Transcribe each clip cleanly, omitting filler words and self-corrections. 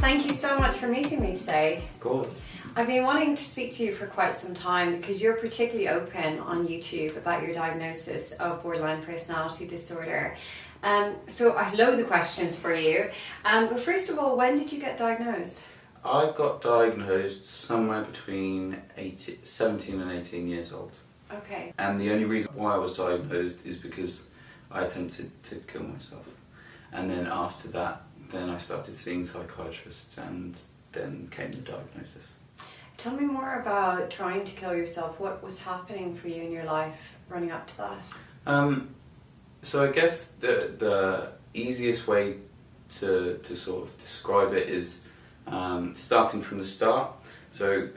thank you so much for meeting me today. Of course. I've been wanting to speak to you for quite some time because you're particularly open on YouTube about your diagnosis of borderline personality disorder. So I have loads of questions for you. But first of all, when did you get diagnosed? I got diagnosed somewhere between 17 and 18 years old. Okay. And the only reason why I was diagnosed is because I attempted to kill myself. And then after that, then I started seeing psychiatrists and then came the diagnosis. Tell me more about trying to kill yourself. What was happening for you in your life running up to that? So I guess the easiest way to sort of describe it is starting from the start. So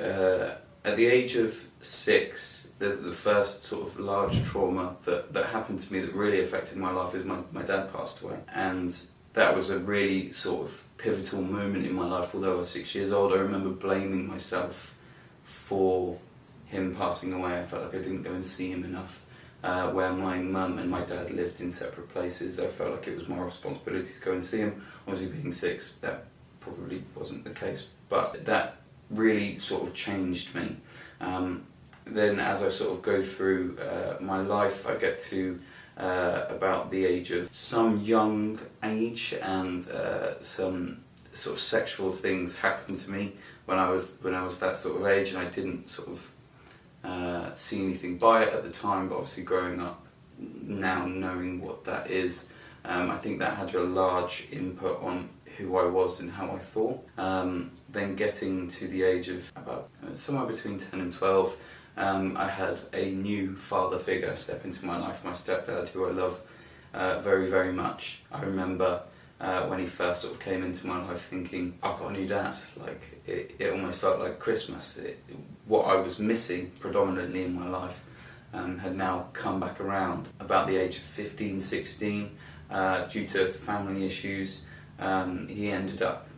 at the age of 6, the first sort of large trauma that happened to me that really affected my life is my dad passed away. And that was a really sort of pivotal moment in my life. Although I was 6 years old, I remember blaming myself for him passing away. I felt like I didn't go and see him enough. Where my mum and my dad lived in separate places, I felt like it was my responsibility to go and see him. Obviously being 6, that probably wasn't the case, but that really sort of changed me. Then as I sort of go through my life, I get to about the age of some young age, and some sort of sexual things happened to me when I was that sort of age, and I didn't sort of see anything by it at the time. But obviously growing up now, knowing what that is, I think that had a large input on who I was and how I thought. Then getting to the age of about somewhere between 10 and 12, I had a new father figure step into my life, my stepdad, who I love very, very much. I remember when he first sort of came into my life thinking, I've got a new dad. Like, it almost felt like Christmas. What I was missing predominantly in my life had now come back around. About the age of 15, 16, due to family issues, he ended up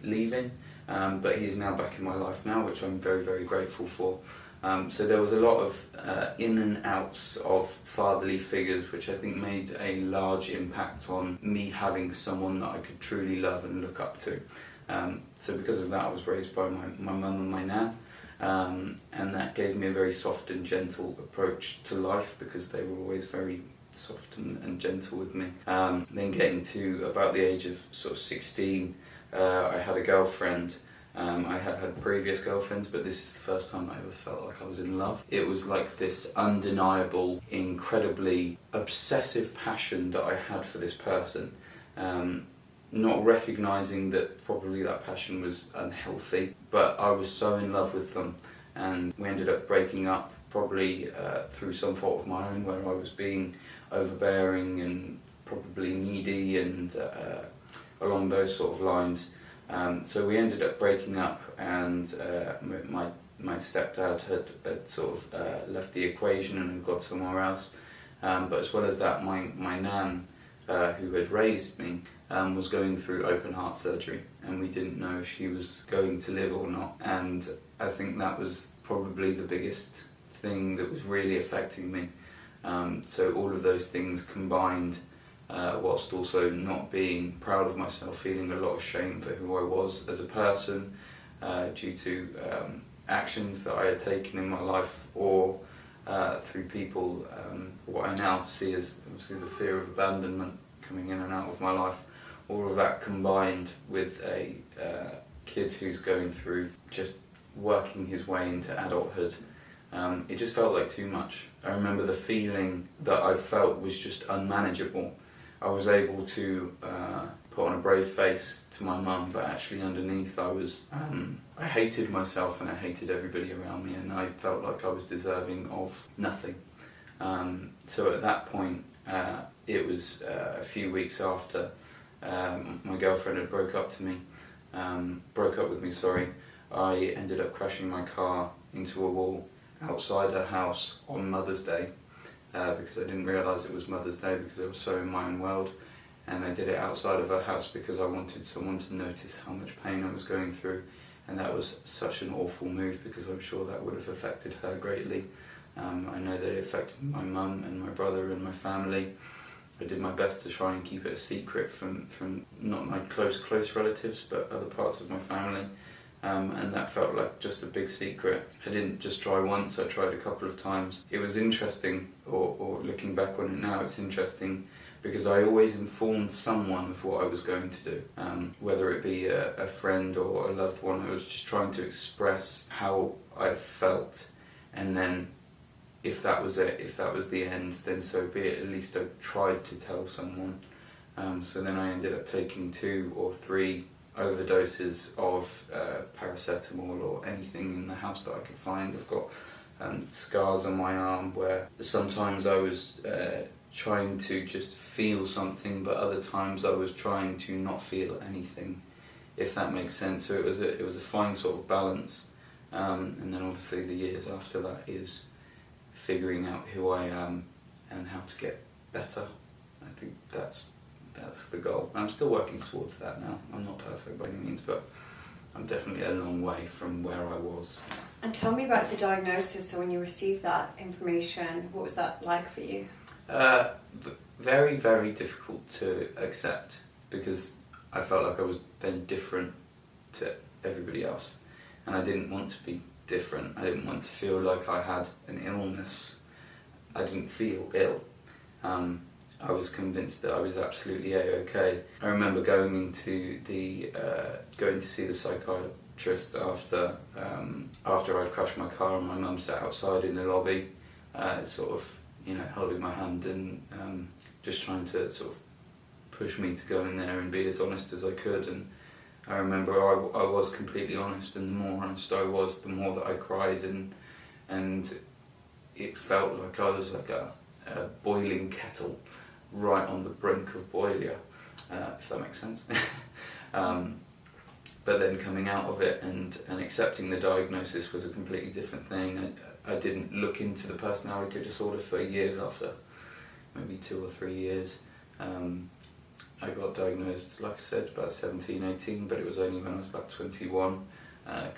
leaving, but he is now back in my life now, which I'm very, very grateful for. So there was a lot of in and outs of fatherly figures, which I think made a large impact on me having someone that I could truly love and look up to. So because of that, I was raised by my mum and my nan, and that gave me a very soft and gentle approach to life, because they were always very soft and gentle with me. Then getting to about the age of sort of 16, I had a girlfriend. I had previous girlfriends, but this is the first time I ever felt like I was in love. It was like this undeniable, incredibly obsessive passion that I had for this person, not recognising that probably that passion was unhealthy, but I was so in love with them, and we ended up breaking up, probably through some fault of my own, where I was being overbearing and probably needy and along those sort of lines. So we ended up breaking up, and my stepdad had sort of left the equation and had gone somewhere else. But as well as that, my nan, who had raised me, was going through open heart surgery, and we didn't know if she was going to live or not. And I think that was probably the biggest thing that was really affecting me. So all of those things combined, whilst also not being proud of myself, feeling a lot of shame for who I was as a person, due to actions that I had taken in my life, or through people, what I now see as obviously the fear of abandonment coming in and out of my life. All of that combined with a kid who's going through just working his way into adulthood, it just felt like too much. I remember the feeling that I felt was just unmanageable. I was able to put on a brave face to my mum, but actually underneath I hated myself and I hated everybody around me, and I felt like I was deserving of nothing. So at that point, it was a few weeks after my girlfriend had broke up with me, I ended up crashing my car into a wall outside her house on Mother's Day. Because I didn't realise it was Mother's Day, because I was so in my own world, and I did it outside of her house because I wanted someone to notice how much pain I was going through, and that was such an awful move, because I'm sure that would have affected her greatly. I know that it affected my mum and my brother and my family. I did my best to try and keep it a secret from not my close relatives, but other parts of my family. And that felt like just a big secret. I didn't just try once, I tried a couple of times. It was interesting, or looking back on it now, it's interesting because I always informed someone of what I was going to do. Whether it be a friend or a loved one, I was just trying to express how I felt, and then if that was it, if that was the end, then so be it. At least I tried to tell someone. So then I ended up taking 2 or 3 overdoses of paracetamol or anything in the house that I could find. I've got scars on my arm where sometimes I was trying to just feel something, but other times I was trying to not feel anything, if that makes sense. So it was a fine sort of balance. And then obviously the years after that is figuring out who I am and how to get better. I think that's the goal. I'm still working towards that now. I'm not perfect by any means, but I'm definitely a long way from where I was. And tell me about the diagnosis. So when you received that information, what was that like for you? Very, very difficult to accept, because I felt like I was then different to everybody else, and I didn't want to be different. I didn't want to feel like I had an illness. I didn't feel ill. I was convinced that I was absolutely A-okay. I remember going to see the psychiatrist after I'd crashed my car, and my mum sat outside in the lobby, sort of, holding my hand and just trying to sort of push me to go in there and be as honest as I could. And I remember I was completely honest, and the more honest I was, the more that I cried, and it felt like I was like a boiling kettle right on the brink of boiler, if that makes sense. But then coming out of it and accepting the diagnosis was a completely different thing. I didn't look into the personality disorder for years after, maybe 2 or 3 years. I got diagnosed, like I said, about 17, 18, but it was only when I was about 21,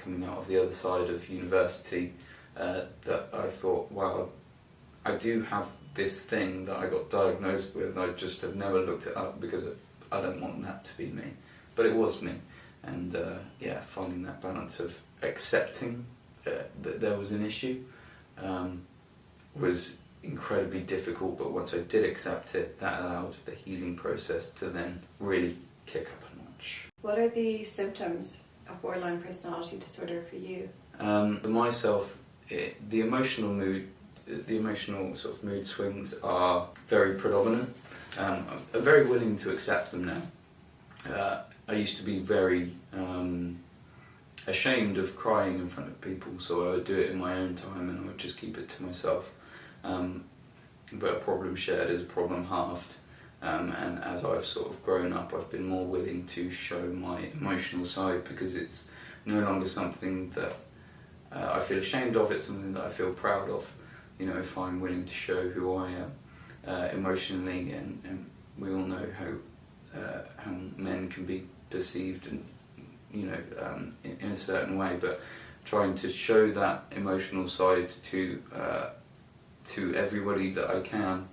coming out of the other side of university, that I thought, wow, I do have this thing that I got diagnosed with, and I just have never looked it up because I don't want that to be me. But it was me. And finding that balance of accepting that there was an issue was incredibly difficult, but once I did accept it, that allowed the healing process to then really kick up a notch. What are the symptoms of borderline personality disorder for you? For myself, the emotional sort of mood swings are very predominant. I'm very willing to accept them now. I used to be very ashamed of crying in front of people, so I would do it in my own time and I would just keep it to myself. But a problem shared is a problem halved. And as I've sort of grown up, I've been more willing to show my emotional side, because it's no longer something that I feel ashamed of, it's something that I feel proud of. If I'm willing to show who I am emotionally, and we all know how men can be perceived and in a certain way, but trying to show that emotional side to everybody that I can,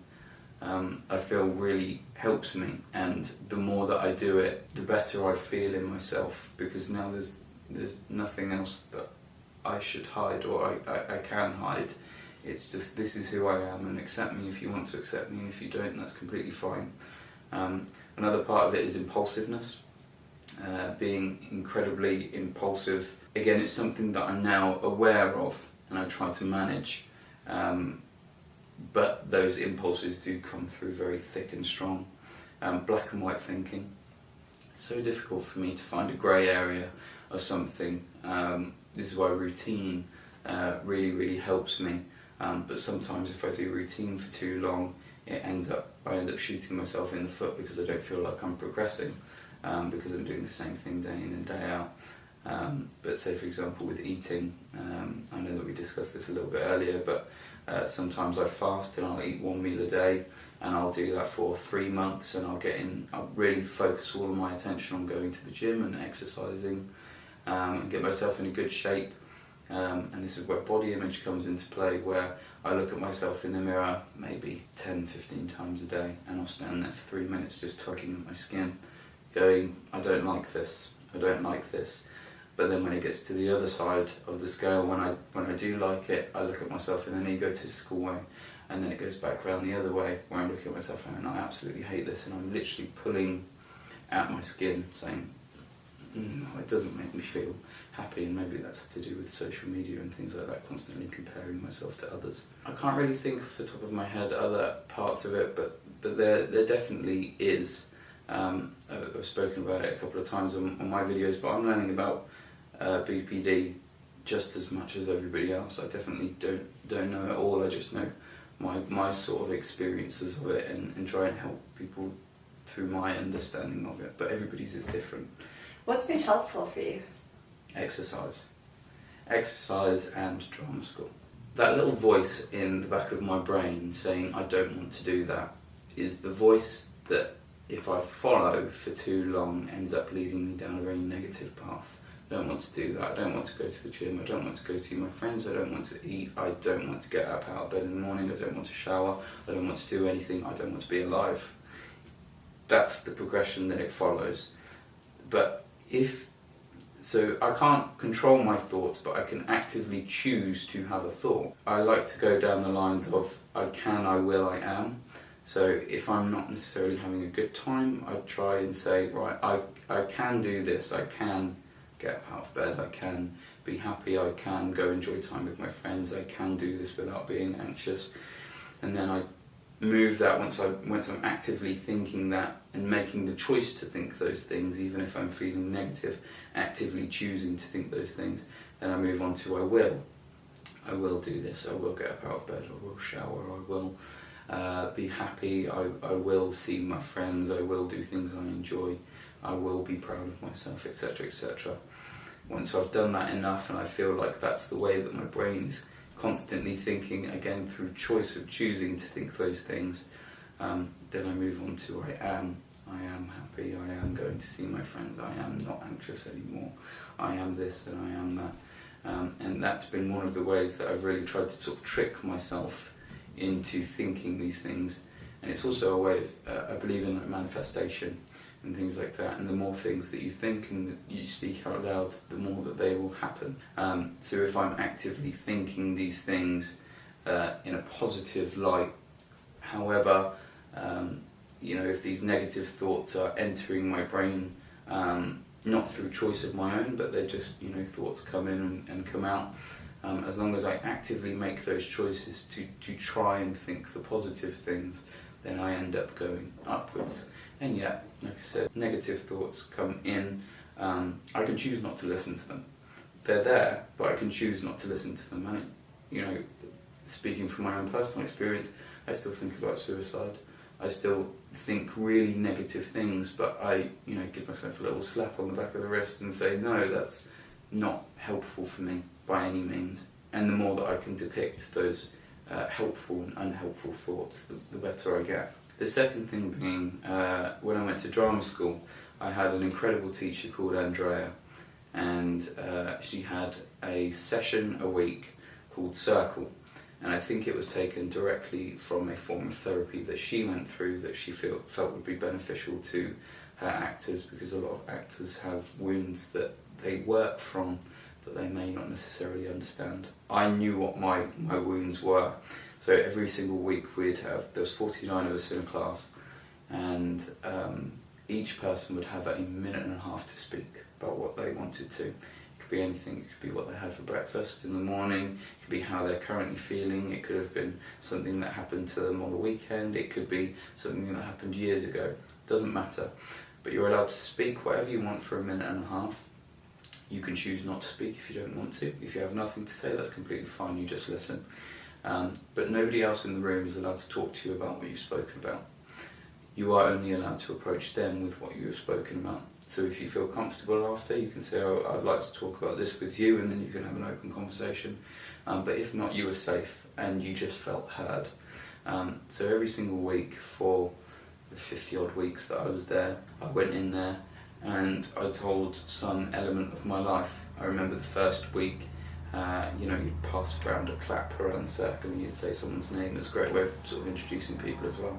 I feel really helps me. And the more that I do it, the better I feel in myself, because now there's nothing else that I should hide or I can hide. It's just, this is who I am, and accept me if you want to accept me, and if you don't, that's completely fine. Another part of it is impulsiveness, being incredibly impulsive. Again, it's something that I'm now aware of and I try to manage, but those impulses do come through very thick and strong. Black and white thinking, so difficult for me to find a grey area of something. This is why routine really, really helps me. But sometimes if I do routine for too long, I end up shooting myself in the foot, because I don't feel like I'm progressing, because I'm doing the same thing day in and day out. But say, for example, with eating, I know that we discussed this a little bit earlier, but sometimes I fast and I'll eat 1 meal a day, and I'll do that for 3 months, and I'll really focus all of my attention on going to the gym and exercising, and get myself in a good shape. and this is where body image comes into play, where I look at myself in the mirror maybe 10-15 times a day, and I'll stand there for 3 minutes just tugging at my skin, going, I don't like this, I don't like this. But then when it gets to the other side of the scale, when I do like it, I look at myself in an egotistical way, and then it goes back around the other way, where I'm looking at myself and I absolutely hate this, and I'm literally pulling at my skin, saying, it doesn't make me feel happy. And maybe that's to do with social media and things like that, constantly comparing myself to others. I can't really think off the top of my head other parts of it, but there definitely is. I've spoken about it a couple of times on my videos, but I'm learning about BPD just as much as everybody else. I definitely don't know it all. I just know my sort of experiences of it, and try and help people through my understanding of it. But everybody's is different. What's been helpful for you? Exercise and drama school. That little voice in the back of my brain saying I don't want to do that is the voice that, if I follow for too long, ends up leading me down a very negative path. I don't want to do that. I don't want to go to the gym. I don't want to go see my friends. I don't want to eat. I don't want to get up out of bed in the morning. I don't want to shower. I don't want to do anything. I don't want to be alive. That's the progression that it follows. But so I can't control my thoughts, but I can actively choose to have a thought. I like to go down the lines of I can, I will, I am. So if I'm not necessarily having a good time, I try and say, right, I can do this, I can get out of bed, I can be happy, I can go enjoy time with my friends, I can do this without being anxious. And then I move that once I'm actively thinking that and making the choice to think those things, even if I'm feeling negative, actively choosing to think those things, then I move on to I will do this, I will get up out of bed, I will shower, I will be happy, I will see my friends, I will do things I enjoy, I will be proud of myself, etc, etc. Once I've done that enough and I feel like that's the way that my brain is constantly thinking, again through choice of choosing to think those things, then I move on to I am happy, I am going to see my friends, I am not anxious anymore, I am this and I am that. And that's been one of the ways that I've really tried to sort of trick myself into thinking these things. And it's also a way of, I believe in manifestation and things like that, and the more things that you think and that you speak out loud, the more that they will happen. So if I'm actively thinking these things in a positive light, however, if these negative thoughts are entering my brain, not through choice of my own, but they're just, thoughts come in and come out, as long as I actively make those choices to try and think the positive things, then I end up going upwards. And yet, like I said, negative thoughts come in. I can choose not to listen to them. They're there, but I can choose not to listen to them. And, speaking from my own personal experience, I still think about suicide. I still think really negative things, but I, give myself a little slap on the back of the wrist and say, no, that's not helpful for me by any means. And the more that I can depict those helpful and unhelpful thoughts, the better I get. The second thing being, when I went to drama school, I had an incredible teacher called Andrea, and she had a session a week called Circle, and I think it was taken directly from a form of therapy that she went through that she felt would be beneficial to her actors, because a lot of actors have wounds that they work from that they may not necessarily understand. I knew what my wounds were. So every single week there was 49 of us in a class, and each person would have a minute and a half to speak about what they wanted to. It could be anything. It could be what they had for breakfast in the morning, it could be how they're currently feeling, it could have been something that happened to them on the weekend, it could be something that happened years ago. It doesn't matter. But you're allowed to speak whatever you want for a minute and a half. You can choose not to speak if you don't want to. If you have nothing to say, that's completely fine, you just listen. But nobody else in the room is allowed to talk to you about what you've spoken about. You are only allowed to approach them with what you have spoken about. So if you feel comfortable after, you can say, I'd like to talk about this with you, and then you can have an open conversation. But if not, you were safe and you just felt heard. So every single week for the 50 odd weeks that I was there, I went in there and I told some element of my life. I remember the first week You'd pass around a clap around the circle and you'd say someone's name. It was a great way of sort of introducing people as well.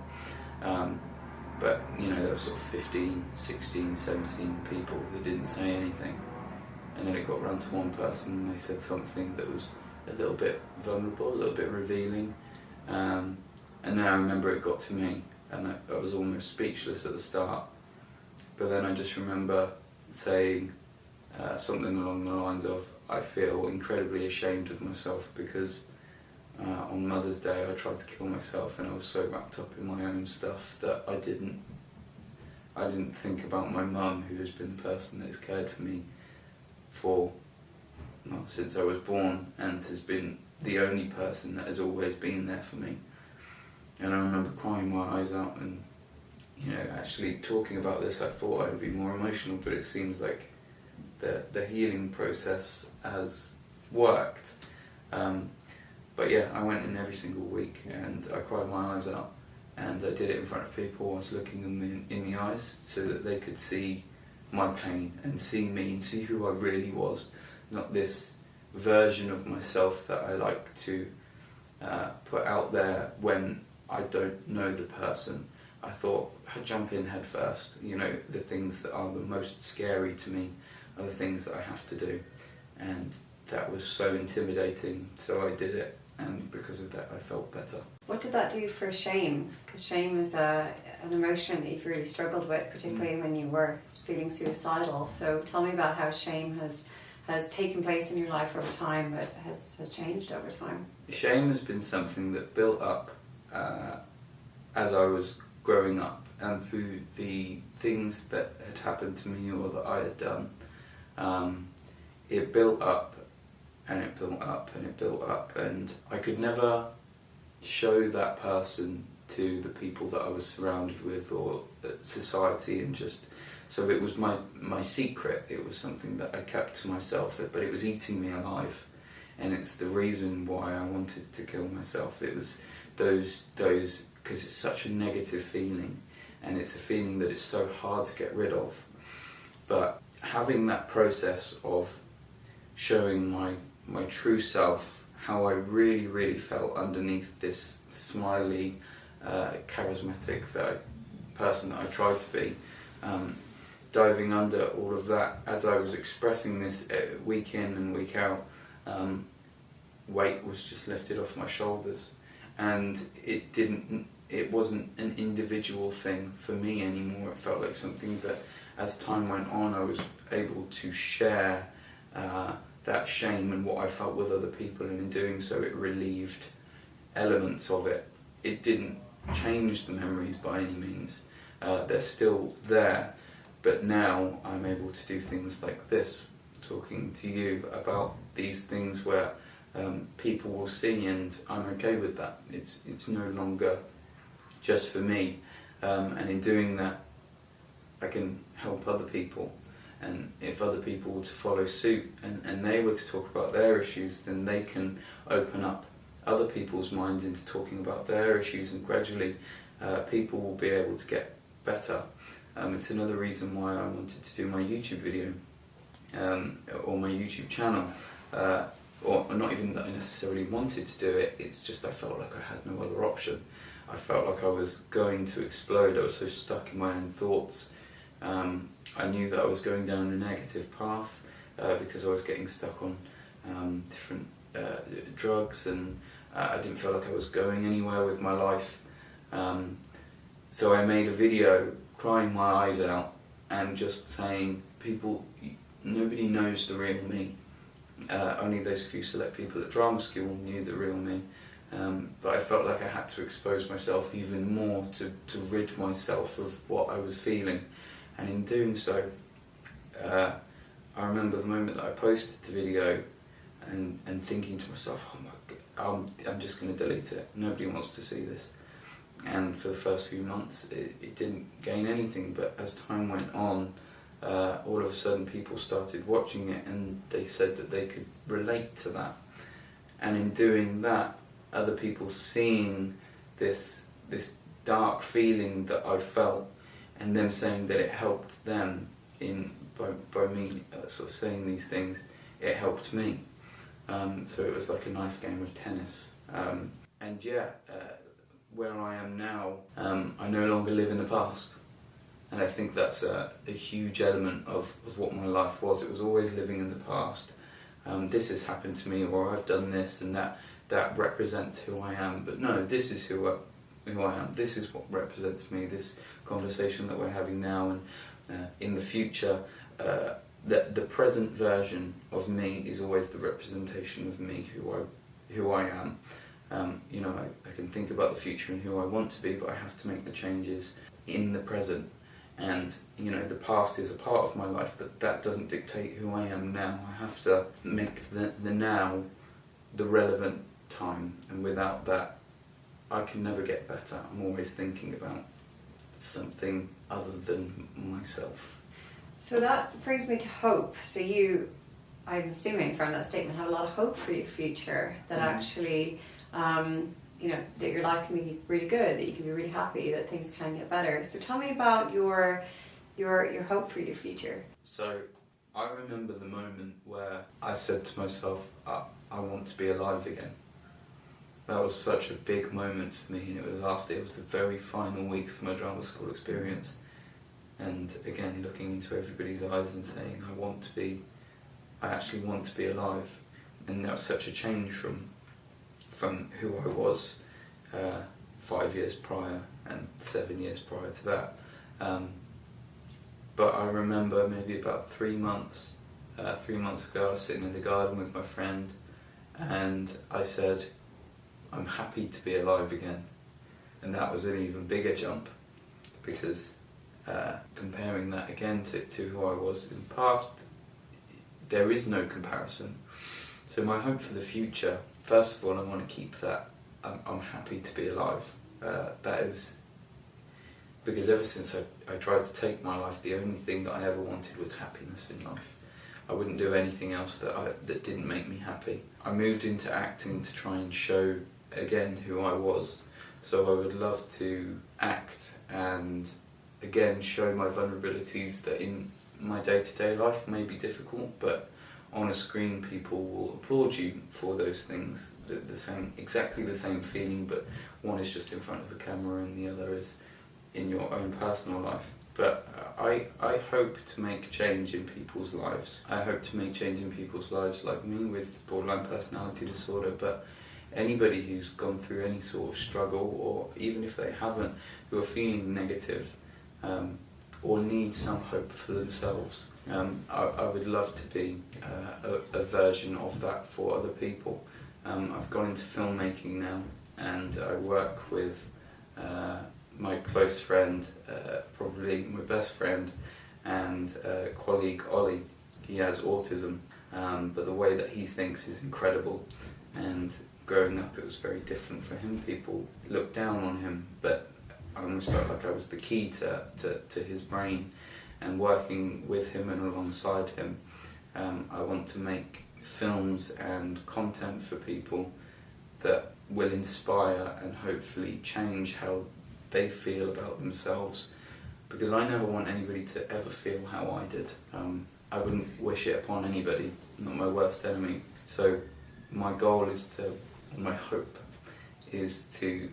But there were sort of 15, 16, 17 people who didn't say anything. And then it got round to one person and they said something that was a little bit vulnerable, a little bit revealing. And then I remember it got to me and I was almost speechless at the start. But then I just remember saying something along the lines of, I feel incredibly ashamed of myself because on Mother's Day I tried to kill myself and I was so wrapped up in my own stuff that I didn't think about my mum, who has been the person that has cared for me since I was born and has been the only person that has always been there for me. And I remember crying my eyes out and actually talking about this. I thought I would be more emotional, but it seems like the healing process has worked. But yeah, I went in every single week and I cried my eyes out, and I did it in front of people. I was looking them in the eyes so that they could see my pain and see me and see who I really was, not this version of myself that I like to put out there when I don't know the person. I thought I'd jump in head first. The things that are the most scary to me are the things that I have to do, and that was so intimidating, so I did it, and because of that I felt better. What did that do for shame? Because shame is an emotion that you've really struggled with, particularly when you were feeling suicidal. So tell me about how shame has taken place in your life over time, but has changed over time. Shame has been something that built up as I was growing up, and through the things that had happened to me or that I had done. It built up and it built up and it built up, and I could never show that person to the people that I was surrounded with or society, and just so it was my secret. It was something that I kept to myself, but it was eating me alive, and it's the reason why I wanted to kill myself. It was those because it's such a negative feeling, and it's a feeling that is so hard to get rid of. But having that process of showing my true self, how I really, really felt underneath this smiley, charismatic person that I tried to be, diving under all of that as I was expressing this week in and week out, weight was just lifted off my shoulders, and it wasn't an individual thing for me anymore. It felt like something that as time went on I was able to share that shame and what I felt with other people, and in doing so it relieved elements of it. It didn't change the memories by any means. They're still there, but now I'm able to do things like this, talking to you about these things where people will see, and I'm okay with that. It's no longer just for me, and in doing that I can help other people. And if other people were to follow suit and they were to talk about their issues, then they can open up other people's minds into talking about their issues, and gradually people will be able to get better. It's another reason why I wanted to do my YouTube video or my YouTube channel, or not even that I necessarily wanted to do it, it's just I felt like I had no other option. I felt like I was going to explode. I was so stuck in my own thoughts. I knew that I was going down a negative path because I was getting stuck on different drugs, and I didn't feel like I was going anywhere with my life. So I made a video crying my eyes out and just saying, people, nobody knows the real me. Only those few select people at drama school knew the real me. But I felt like I had to expose myself even more to rid myself of what I was feeling. And in doing so, I remember the moment that I posted the video and thinking to myself, oh my God, I'm just going to delete it. Nobody wants to see this. And for the first few months, it didn't gain anything. But as time went on, all of a sudden people started watching it, and they said that they could relate to that. And in doing that, other people seeing this dark feeling that I felt, and them saying that it helped them by me sort of saying these things, it helped me. So it was like a nice game of tennis. And yeah, where I am now, I no longer live in the past. And I think that's a huge element of what my life was. It was always living in the past. This has happened to me, or I've done this, and that represents who I am. But no, this is who I am. This is what represents me, this conversation that we're having now. And in the future, the present version of me is always the representation of me, who I am. I can think about the future and who I want to be, but I have to make the changes in the present. And the past is a part of my life, but that doesn't dictate who I am now. I have to make the now the relevant time, and without that I can never get better. I'm always thinking about something other than myself. So that brings me to hope. So you, I'm assuming from that statement, have a lot of hope for your future, that actually that your life can be really good, that you can be really happy, that things can get better. So tell me about your hope for your future. So I remember the moment where I said to myself, I want to be alive again. That was such a big moment for me, and it was the very final week of my drama school experience. And again, looking into everybody's eyes and saying, I actually want to be alive. And that was such a change from who I was 5 years prior and 7 years prior to that. But I remember maybe about 3 months ago, I was sitting in the garden with my friend, and I said, I'm happy to be alive again. And that was an even bigger jump, because comparing that again to who I was in the past, there is no comparison. So my hope for the future, first of all, I want to keep that. I'm happy to be alive. That is because ever since I tried to take my life, the only thing that I ever wanted was happiness in life. I wouldn't do anything else that didn't make me happy. I moved into acting to try and show again who I was. So I would love to act and again show my vulnerabilities that in my day-to-day life may be difficult, but on a screen people will applaud you for those things. Exactly the same feeling, but one is just in front of a camera and the other is in your own personal life. But I hope to make change in people's lives. I hope to make change in people's lives like me with borderline personality disorder, but anybody who's gone through any sort of struggle, or even if they haven't, who are feeling negative or need some hope for themselves. I would love to be a version of that for other people. I've gone into filmmaking now, and I work with my close friend, probably my best friend, and colleague Ollie. He has autism, but the way that he thinks is incredible. And growing up, it was very different for him. People looked down on him, but I almost felt like I was the key to his brain. And working with him and alongside him, I want to make films and content for people that will inspire and hopefully change how they feel about themselves, because I never want anybody to ever feel how I did. I wouldn't wish it upon anybody, not my worst enemy. So my goal my hope is to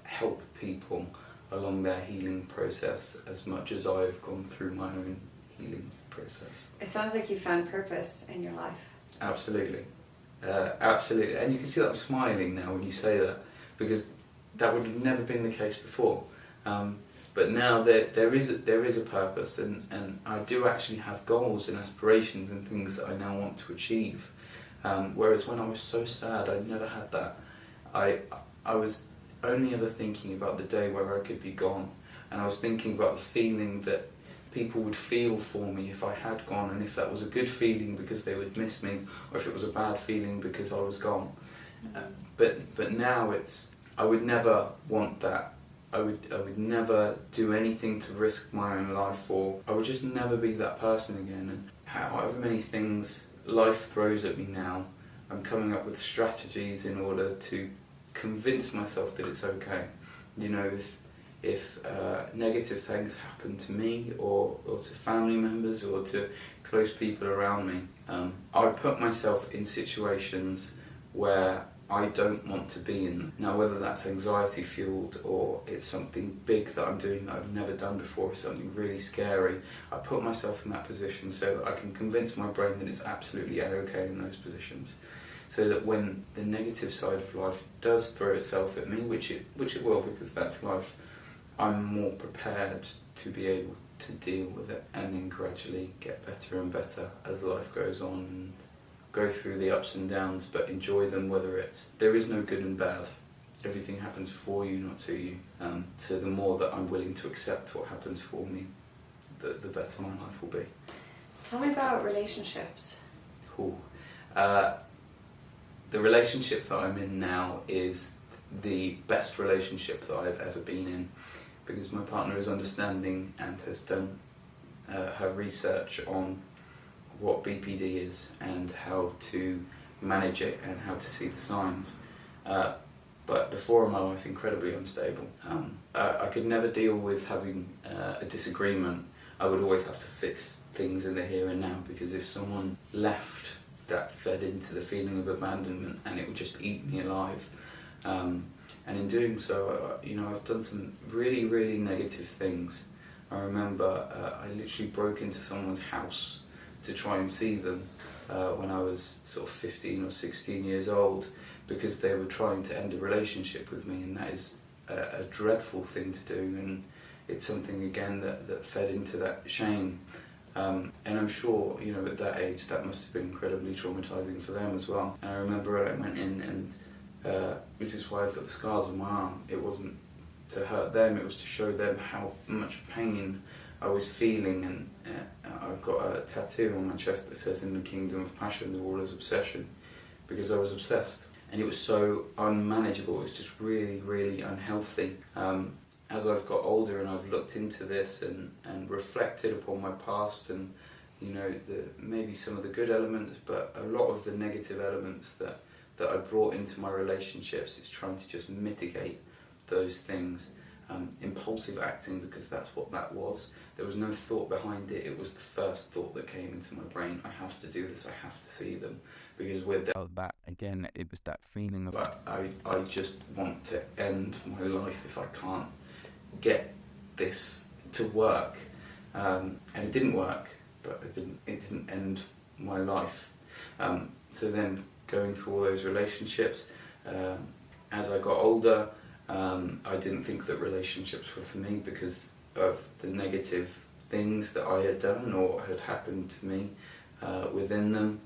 help people along their healing process as much as I've gone through my own healing process. It sounds like you found purpose in your life. Absolutely. Absolutely. And you can see that I'm smiling now when you say that, because that would have never been the case before. But now there is a purpose, and I do actually have goals and aspirations and things that I now want to achieve. Whereas when I was so sad, I never had that. I was only ever thinking about the day where I could be gone, and I was thinking about the feeling that people would feel for me if I had gone, and if that was a good feeling because they would miss me, or if it was a bad feeling because I was gone. But now I would never want that. I would never do anything to risk my own life, or I would just never be that person again. And however many things life throws at me now, I'm coming up with strategies in order to convince myself that it's okay. If negative things happen to me or to family members or to close people around me. I put myself in situations where I don't want to be in. Now, whether that's anxiety fueled or it's something big that I'm doing that I've never done before, something really scary, I put myself in that position so that I can convince my brain that it's absolutely okay in those positions. So that when the negative side of life does throw itself at me, which it will, because that's life, I'm more prepared to be able to deal with it and then gradually get better and better as life goes on, and go through the ups and downs but enjoy them, whether it's, there is no good and bad, everything happens for you, not to you. So the more that I'm willing to accept what happens for me, the better my life will be. Tell me about relationships. Cool. The relationship that I'm in now is the best relationship that I've ever been in, because my partner is understanding and has done her research on what BPD is and how to manage it and how to see the signs. But before in my life, incredibly unstable. I could never deal with having a disagreement. I would always have to fix things in the here and now, because if someone left, that fed into the feeling of abandonment and it would just eat me alive. And in doing so, I've done some really, really negative things. I remember I literally broke into someone's house to try and see them when I was sort of 15 or 16 years old, because they were trying to end a relationship with me, and that is a dreadful thing to do, and it's something again that fed into that shame. And I'm sure, at that age that must have been incredibly traumatising for them as well. And I remember I went in and this is why I've got the scars on my arm. It wasn't to hurt them, it was to show them how much pain I was feeling, and I've got a tattoo on my chest that says, "In the kingdom of passion, the rule is obsession," because I was obsessed. And it was so unmanageable, it was just really, really unhealthy. As I've got older and I've looked into this and reflected upon my past and, maybe some of the good elements, but a lot of the negative elements that I brought into my relationships, it's trying to just mitigate those things. Impulsive acting, because that's what that was. There was no thought behind it, it was the first thought that came into my brain. I have to do this, I have to see them, because with that, again, it was that feeling of I just want to end my life if I can't get this to work. And it didn't work, but it didn't end my life. So then going through all those relationships, as I got older, I didn't think that relationships were for me because of the negative things that I had done or had happened to me within them.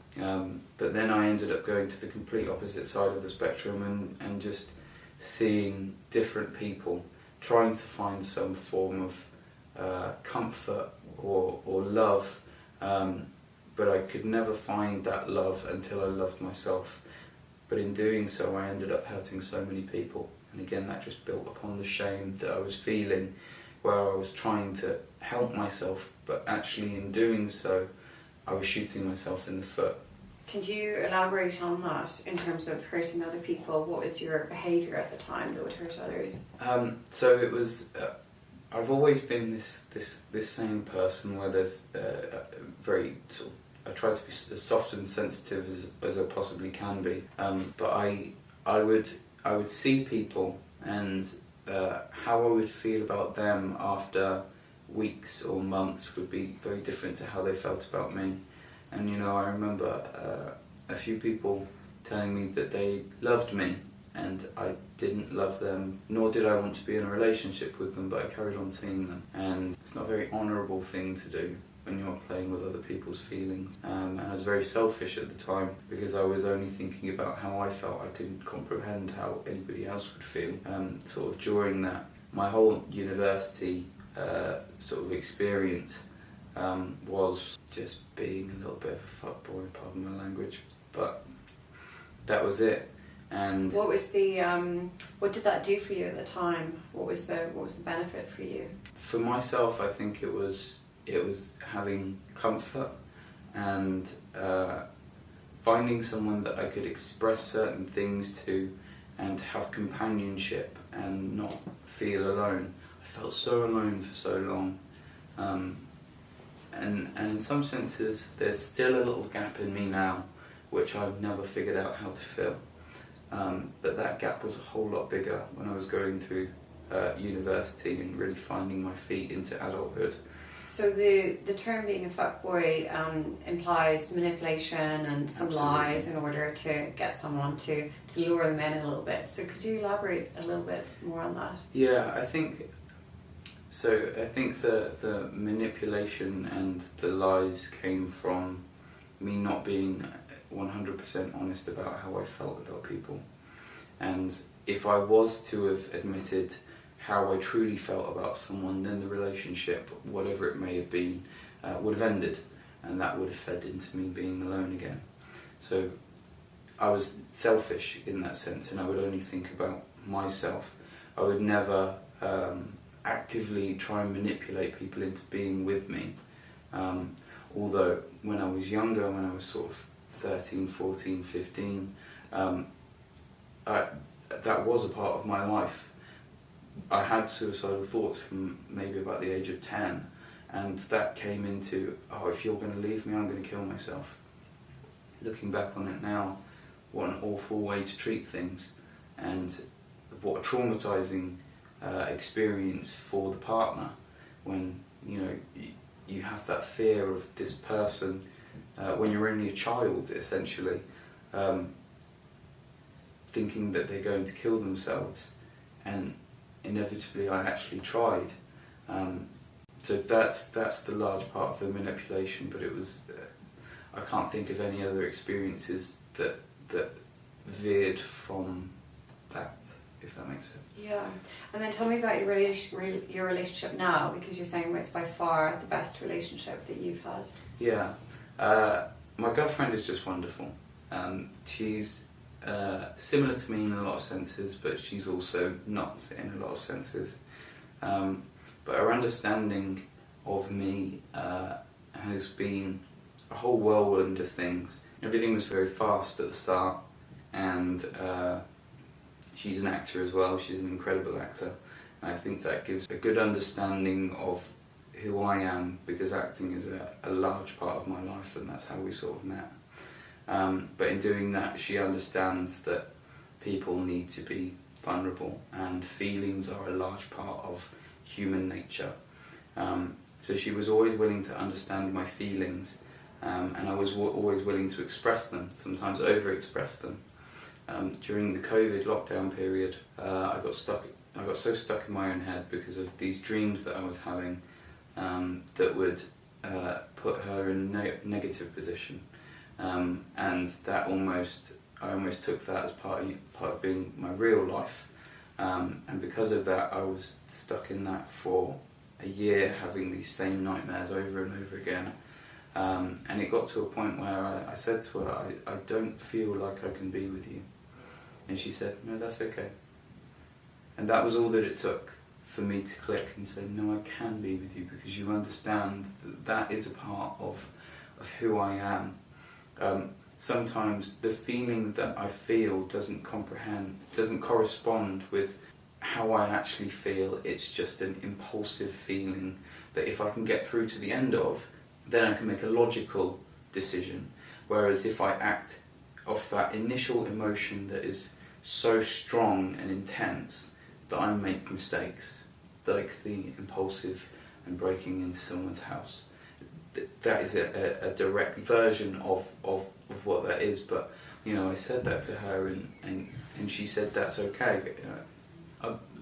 But then I ended up going to the complete opposite side of the spectrum and just seeing different people, trying to find some form of comfort or love, but I could never find that love until I loved myself. But in doing so, I ended up hurting so many people. And again, that just built upon the shame that I was feeling, where I was trying to help myself, but actually in doing so, I was shooting myself in the foot. Could you elaborate on that in terms of hurting other people? What was your behaviour at the time that would hurt others? So it was, I've always been this same person where there's very sort of, I try to be as soft and sensitive as I possibly can be. But I would see people and how I would feel about them after weeks or months would be very different to how they felt about me. And I remember a few people telling me that they loved me and I didn't love them, nor did I want to be in a relationship with them, but I carried on seeing them. And it's not a very honourable thing to do when you're playing with other people's feelings. And I was very selfish at the time because I was only thinking about how I felt. I couldn't comprehend how anybody else would feel. Sort of during that, my whole university sort of experience was just being a little bit of a fuckboy, pardon my language. But that was it. And what was the what did that do for you at the time? What was the benefit for you? For myself, I think it was having comfort and finding someone that I could express certain things to and have companionship and not feel alone. I felt so alone for so long. and in some senses, there's still a little gap in me now, which I've never figured out how to fill. But that gap was a whole lot bigger when I was going through university and really finding my feet into adulthood. So the term being a fuckboy implies manipulation and some Absolutely. lies in order to get someone to lure them in a little bit. So could you elaborate a little bit more on that? Yeah, I think the manipulation and the lies came from me not being 100% honest about how I felt about people. And if I was to have admitted how I truly felt about someone, then the relationship, whatever it may have been, would have ended, and that would have fed into me being alone again. So I was selfish in that sense, and I would only think about myself. I would never actively try and manipulate people into being with me. Although when I was younger, when I was sort of 13, 14, 15, that was a part of my life. I had suicidal thoughts from maybe about the age of 10, and that came into, if you're going to leave me, I'm going to kill myself. Looking back on it now, what an awful way to treat things, and what a traumatizing experience for the partner when you have that fear of this person when you're only a child, essentially, thinking that they're going to kill themselves, and inevitably I actually tried. So that's the large part of the manipulation, but it was I can't think of any other experiences that veered from that, if that makes sense. Yeah, and then tell me about your relationship now, because you're saying it's by far the best relationship that you've had. Yeah, my girlfriend is just wonderful. She's similar to me in a lot of senses, but she's also not in a lot of senses. But her understanding of me has been a whole whirlwind of things. Everything was very fast at the start, and she's an actor as well. She's an incredible actor, and I think that gives a good understanding of who I am, because acting is a large part of my life, and that's how we sort of met. But in doing that, she understands that people need to be vulnerable, and feelings are a large part of human nature. So she was always willing to understand my feelings, and I was always willing to express them, sometimes over-express them. During the COVID lockdown period, I got so stuck in my own head because of these dreams that I was having that would put her in a negative position. And that I almost took that as part of being my real life, and because of that I was stuck in that for a year, having these same nightmares over and over again, and it got to a point where I said to her, I don't feel like I can be with you, and she said, no, that's okay. And that was all that it took for me to click and say, no, I can be with you, because you understand that is a part of who I am. Sometimes the feeling that I feel doesn't correspond with how I actually feel. It's just an impulsive feeling that if I can get through to the end of, then I can make a logical decision. Whereas if I act off that initial emotion that is so strong and intense that I make mistakes, like the impulsive and breaking into someone's house. That is a direct version of what that is, but I said that to her, and she said that's okay.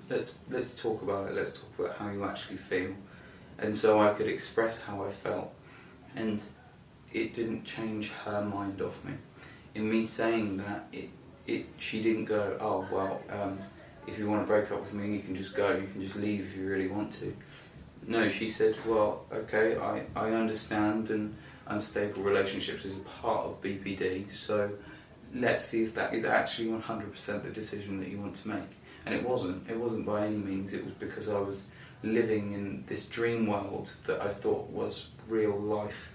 Let's talk about it. Let's talk about how you actually feel, and so I could express how I felt, and it didn't change her mind off me. In me saying that, she didn't go, oh well, if you want to break up with me, you can just go. You can just leave if you really want to. No, she said, well, okay, I understand, and unstable relationships is a part of BPD, so let's see if that is actually 100% the decision that you want to make. And it wasn't by any means. It was because I was living in this dream world that I thought was real life.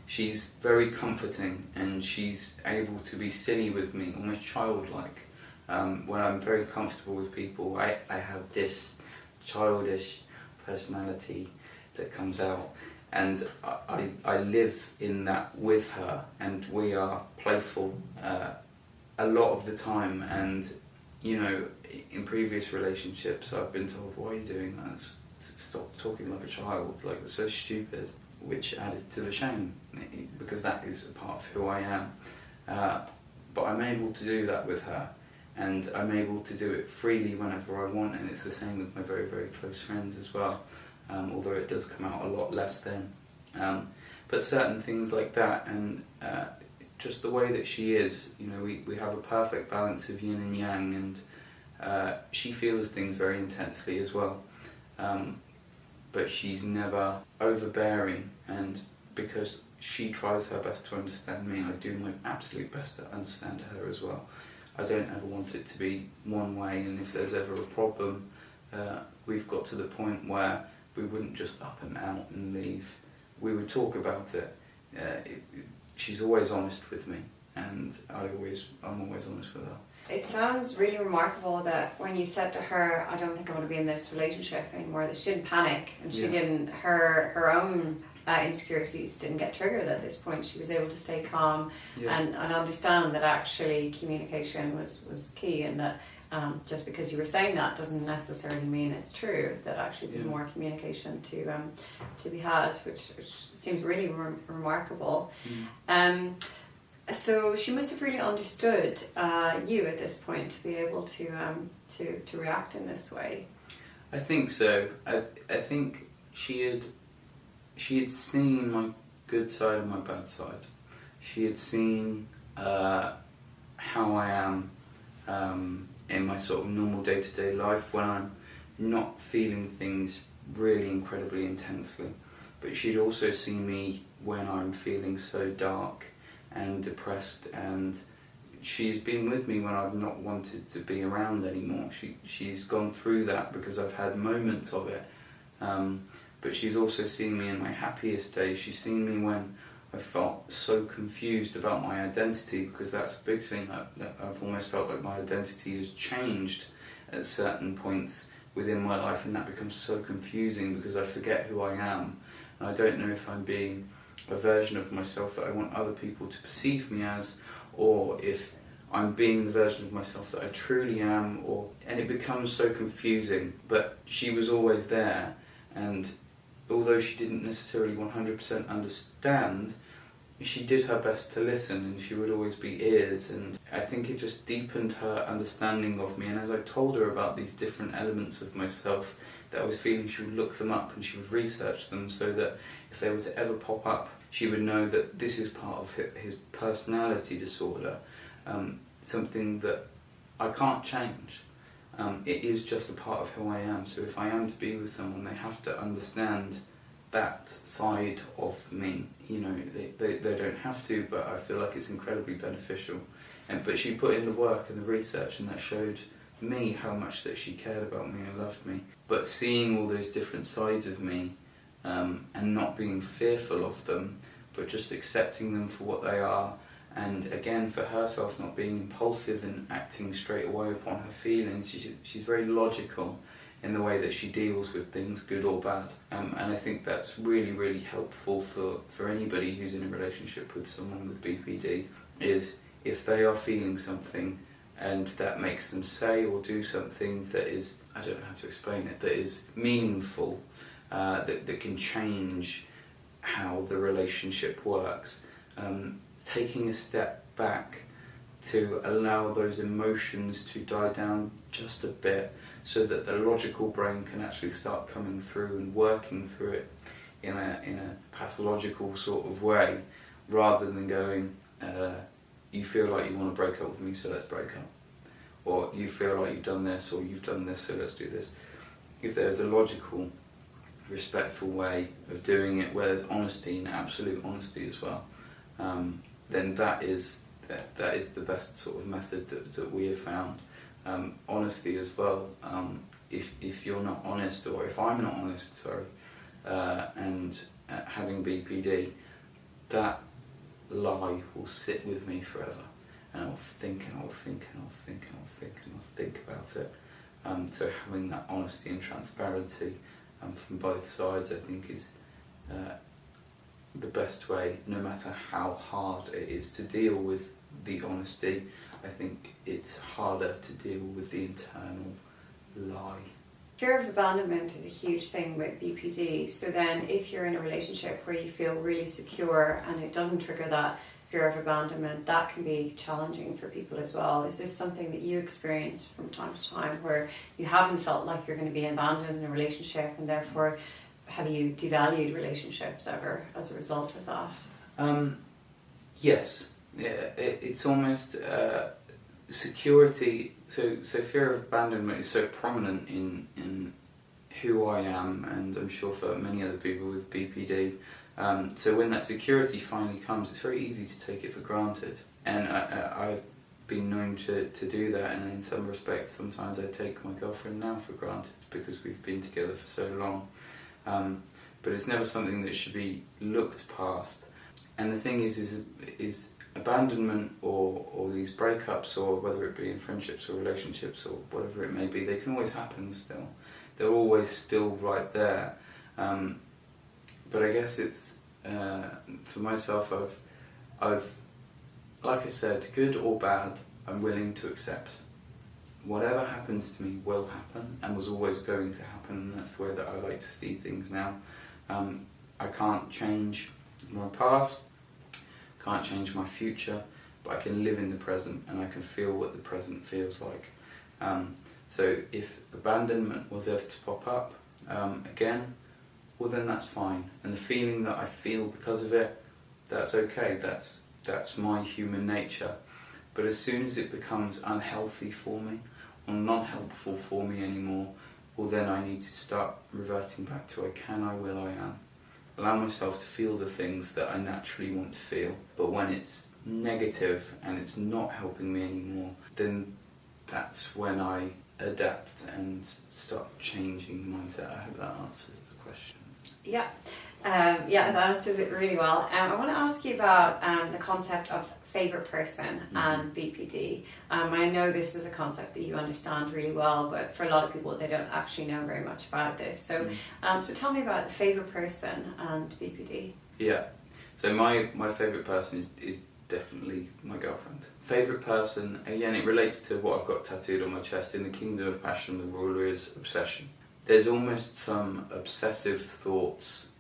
She's very comforting, and she's able to be silly with me, almost childlike. When I'm very comfortable with people, I have this childish personality that comes out, and I live in that with her, and we are playful a lot of the time. And you know, in previous relationships I've been told, why are you doing that? Stop talking like a child, like it's so stupid, which added to the shame, because that is a part of who I am. But I'm able to do that with her, and I'm able to do it freely whenever I want, and it's the same with my very, very close friends as well, although it does come out a lot less then. But certain things like that, and just the way that she is, you know, we have a perfect balance of yin and yang, and she feels things very intensely as well. But she's never overbearing, and because she tries her best to understand me, I do my absolute best to understand her as well. I don't ever want it to be one way, and if there's ever a problem, we've got to the point where we wouldn't just up and out and leave. We would talk about it. She's always honest with me, and I'm always honest with her. It sounds really remarkable that when you said to her, I don't think I want to be in this relationship anymore, that she didn't panic, and she didn't, her own insecurities didn't get triggered at this point. She was able to stay calm and understand that actually communication was key, and that just because you were saying that doesn't necessarily mean it's true, that actually there's more communication to be had, which seems really remarkable. So she must have really understood you at this point to be able to react in this way. I think so. I think she had seen my good side and my bad side. She had seen how I am in my sort of normal day-to-day life when I'm not feeling things really incredibly intensely. But she'd also seen me when I'm feeling so dark and depressed, and she's been with me when I've not wanted to be around anymore. She's gone through that because I've had moments of it, but she's also seen me in my happiest days. She's seen me when I felt so confused about my identity, because that's a big thing, that I've almost felt like my identity has changed at certain points within my life, and that becomes so confusing because I forget who I am, and I don't know if I'm being a version of myself that I want other people to perceive me as, or if I'm being the version of myself that I truly am, and it becomes so confusing. But she was always there, and although she didn't necessarily 100% understand, she did her best to listen, and she would always be ears, and I think it just deepened her understanding of me. And as I told her about these different elements of myself that I was feeling, she would look them up and she would research them, so that if they were to ever pop up, she would know that this is part of his personality disorder, something that I can't change. It is just a part of who I am. So if I am to be with someone, they have to understand that side of me. You know, they don't have to, but I feel like it's incredibly beneficial. But she put in the work and the research, and that showed me how much that she cared about me and loved me. But seeing all those different sides of me, and not being fearful of them, but just accepting them for what they are, and again for herself not being impulsive and acting straight away upon her feelings. She's very logical in the way that she deals with things, good or bad, and I think that's really, really helpful for anybody who's in a relationship with someone with BPD, is if they are feeling something and that makes them say or do something that is, I don't know how to explain it, that is meaningful, that can change how the relationship works, taking a step back to allow those emotions to die down just a bit, so that the logical brain can actually start coming through and working through it in a pathological sort of way, rather than going, you feel like you want to break up with me, so let's break up, or you feel like you've done this, or you've done this, so let's do this. If there's a logical, respectful way of doing it, where there's honesty and absolute honesty as well, then that is the best sort of method that we have found. Honesty as well. If you're not honest, or if I'm not honest, and having BPD, that lie will sit with me forever, and I'll think and I'll think and I'll think and I'll think and I'll think about it. So having that honesty and transparency from both sides, I think, is best way, no matter how hard it is to deal with the honesty. I think it's harder to deal with the internal lie. Fear of abandonment is a huge thing with BPD. So then if you're in a relationship where you feel really secure and it doesn't trigger that fear of abandonment, that can be challenging for people as well. Is this something that you experience from time to time where you haven't felt like you're going to be abandoned in a relationship, and therefore have you devalued relationships ever as a result of that? Yes. Yeah, it's almost security. So fear of abandonment is so prominent in who I am, and I'm sure for many other people with BPD. So when that security finally comes, it's very easy to take it for granted. And I've been known to do that, and in some respects, sometimes I take my girlfriend now for granted because we've been together for so long. But it's never something that should be looked past. And the thing is abandonment or these breakups, or whether it be in friendships or relationships or whatever it may be, they can always happen still. They're always still right there. But I guess it's, for myself, I've, like I said, good or bad, I'm willing to accept. Whatever happens to me will happen and was always going to happen, and that's the way that I like to see things now. I can't change my past, can't change my future, but I can live in the present and I can feel what the present feels like. So if abandonment was ever to pop up again, well then that's fine. And the feeling that I feel because of it, that's okay, that's my human nature. But as soon as it becomes unhealthy for me, or not helpful for me anymore, well then I need to start reverting back to I can, I will, I am. Allow myself to feel the things that I naturally want to feel. But when it's negative and it's not helping me anymore, then that's when I adapt and start changing the mindset. I hope that answers the question. Yeah, that answers it really well. I want to ask you about the concept of favourite person and BPD. I know this is a concept that you understand really well, but for a lot of people they don't actually know very much about this. So so tell me about the favourite person and BPD. Yeah, so my favourite person is definitely my girlfriend. Favourite person, again, it relates to what I've got tattooed on my chest. In the kingdom of passion, the ruler is obsession. There's almost some obsessive thoughts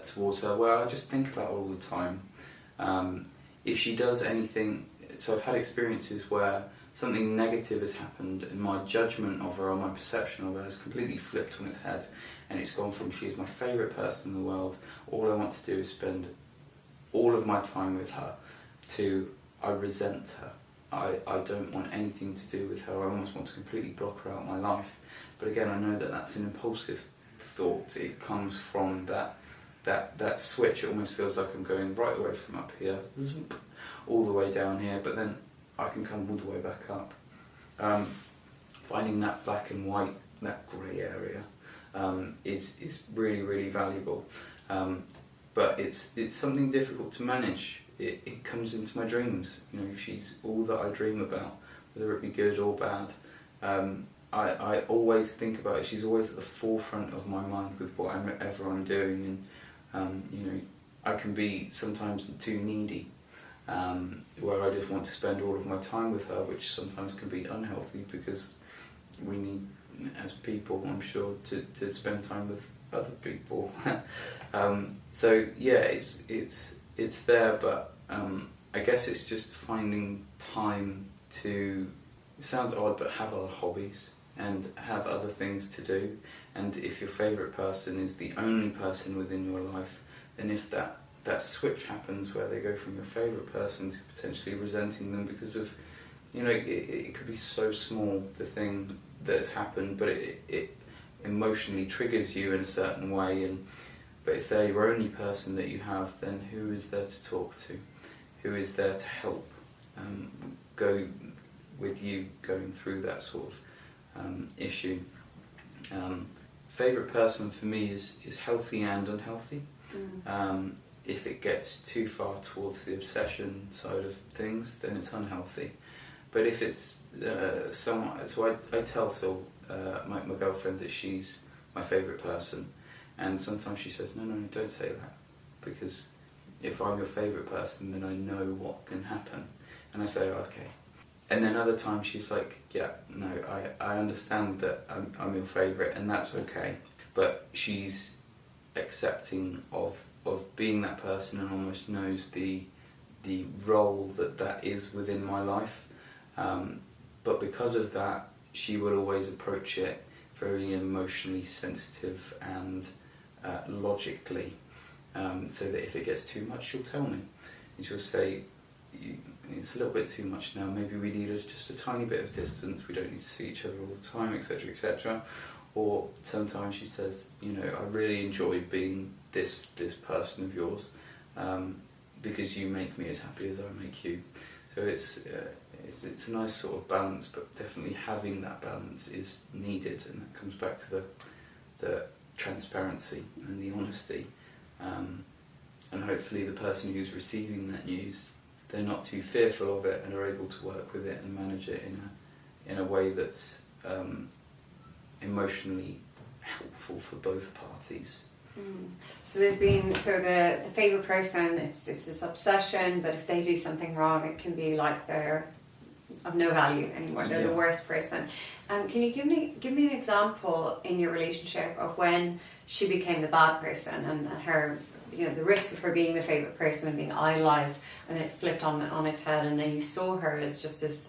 towards her where I just think about her all the time. If she does anything, so I've had experiences where something negative has happened and my judgment of her or my perception of her has completely flipped on its head, and it's gone from she's my favourite person in the world, all I want to do is spend all of my time with her, to I resent her. I don't want anything to do with her. I almost want to completely block her out of my life. But again, I know that that's an impulsive thought. It comes from that switch. It almost feels like I'm going right away from up here, all the way down here, but then I can come all the way back up. Finding that black and white, that grey area, is really, really valuable. But it's something difficult to manage. It comes into my dreams. You know, she's all that I dream about, whether it be good or bad. I always think about it. She's always at the forefront of my mind with whatever I'm doing, and you know, I can be sometimes too needy, where I just want to spend all of my time with her, which sometimes can be unhealthy because we need, as people, I'm sure, to spend time with other people. So yeah, it's there, but I guess it's just finding time to, it sounds odd, but have other hobbies and have other things to do. And if your favourite person is the only person within your life, then if that switch happens where they go from your favourite person to potentially resenting them because of, you know, it could be so small, the thing that has happened, but it emotionally triggers you in a certain way. But if they're your only person that you have, then who is there to talk to? Who is there to help go with you going through that sort of issue? Favourite person for me is healthy and unhealthy. If it gets too far towards the obsession side of things, then it's unhealthy. But if it's someone, so I tell Sil, my girlfriend, that she's my favourite person, and sometimes she says, no, don't say that, because if I'm your favourite person, then I know what can happen. And I say, okay. And then other times she's like, yeah, no, I understand that I'm your favourite, and that's okay. But she's accepting of being that person, and almost knows the role that is within my life. But because of that, she will always approach it very emotionally sensitive and logically, so that if it gets too much, she'll tell me. And she'll say, it's a little bit too much now, maybe we need just a tiny bit of distance, we don't need to see each other all the time, etc, etc. Or sometimes she says, I really enjoy being this person of yours, because you make me as happy as I make you. So it's a nice sort of balance, but definitely having that balance is needed, and that comes back to the transparency and the honesty, and hopefully the person who's receiving that news, they're not too fearful of it and are able to work with it and manage it in a way that's emotionally helpful for both parties. So there's been the favourite person, it's this obsession, but if they do something wrong, it can be like they're of no value anymore, they're the worst person. Can you give me an example in your relationship of when she became the bad person, and her, the risk of her being the favourite person and being idolised, and then it flipped on its head, and then you saw her as just this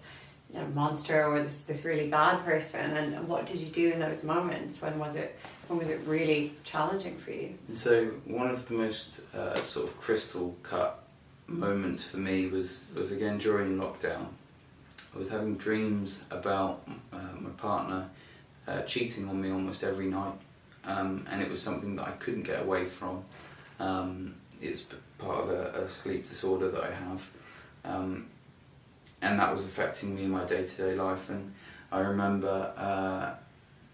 monster, or this really bad person, and what did you do in those moments? When was it really challenging for you? So one of the most sort of crystal cut moments for me was again during lockdown. I was having dreams about my partner cheating on me almost every night, and it was something that I couldn't get away from. It's part of a sleep disorder that I have, and that was affecting me in my day-to-day life. And I remember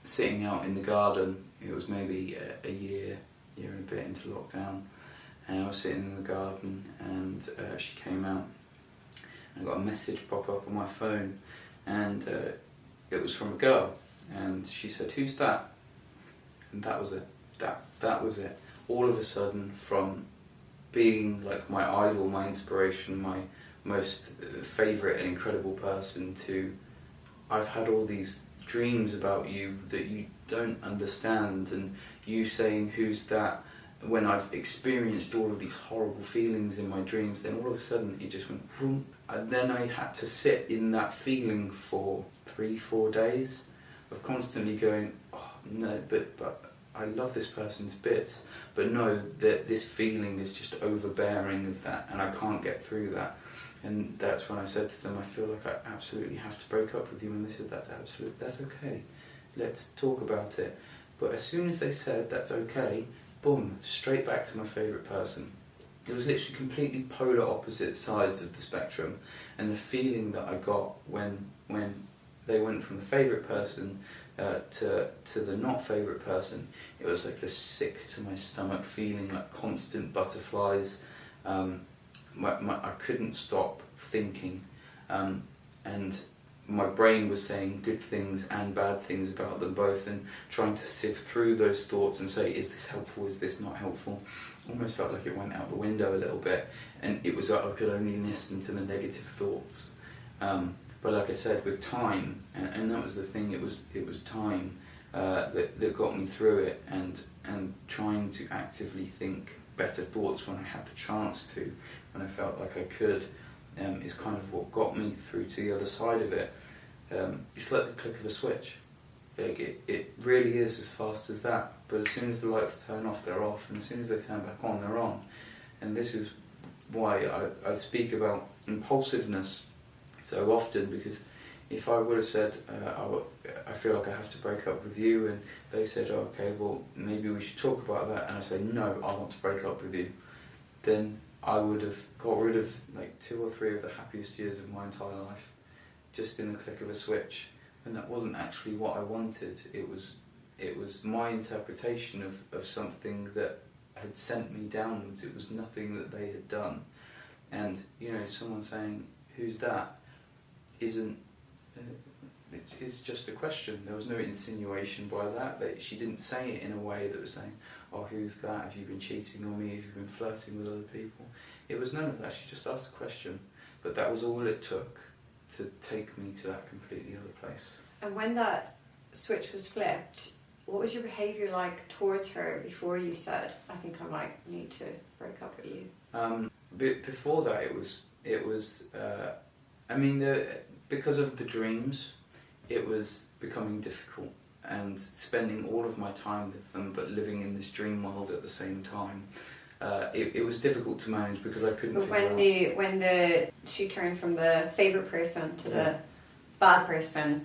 sitting out in the garden. It was maybe a year and a bit into lockdown, and I was sitting in the garden, and she came out, and I got a message pop up on my phone, and it was from a girl, and she said, "Who's that?" And that was it. That was it. All of a sudden, from being like my idol, my inspiration, my most favourite and incredible person, to I've had all these dreams about you that you don't understand, and you saying "who's that" when I've experienced all of these horrible feelings in my dreams, then all of a sudden it just went whoom, and then I had to sit in that feeling for 3-4 days of constantly going, oh no, but I love this person to bits, but no, that this feeling is just overbearing of that, and I can't get through that. And that's when I said to them, I feel like I absolutely have to break up with you. And they said, that's okay, let's talk about it. But as soon as they said that's okay, boom, straight back to my favourite person. It was literally completely polar opposite sides of the spectrum, and the feeling that I got when they went from the favourite person to the not favourite person, it was like the sick to my stomach feeling, like constant butterflies. I couldn't stop thinking, and my brain was saying good things and bad things about them both, and trying to sift through those thoughts and say, is this helpful, is this not helpful? Almost felt like it went out the window a little bit, and it was like I could only listen to the negative thoughts. But like I said, with time, and that was the thing, it was time that got me through it, and trying to actively think better thoughts when I had the chance to, when I felt like I could, is kind of what got me through to the other side of it. It's like the click of a switch. Like it really is as fast as that, but as soon as the lights turn off, they're off, and as soon as they turn back on, they're on. And this is why I speak about impulsiveness so often, because if I would have said, I feel like I have to break up with you, and they said, oh, okay, well, maybe we should talk about that, and I say, no, I want to break up with you, then I would have got rid of like 2 or 3 of the happiest years of my entire life, just in the click of a switch. And that wasn't actually what I wanted. It was my interpretation of something that had sent me downwards. It was nothing that they had done. And, someone saying, who's that? It's just a question. There was no insinuation by that. She didn't say it in a way that was saying, oh, who's that? Have you been cheating on me? Have you been flirting with other people? It was none of that. She just asked a question. But that was all it took to take me to that completely other place. And when that switch was flipped, what was your behaviour like towards her before you said, I think I might need to break up with you? Before that, it was because of the dreams, it was becoming difficult, and spending all of my time with them but living in this dream world at the same time, it was difficult to manage because I couldn't figure out. When she turned from the favourite person to the bad person,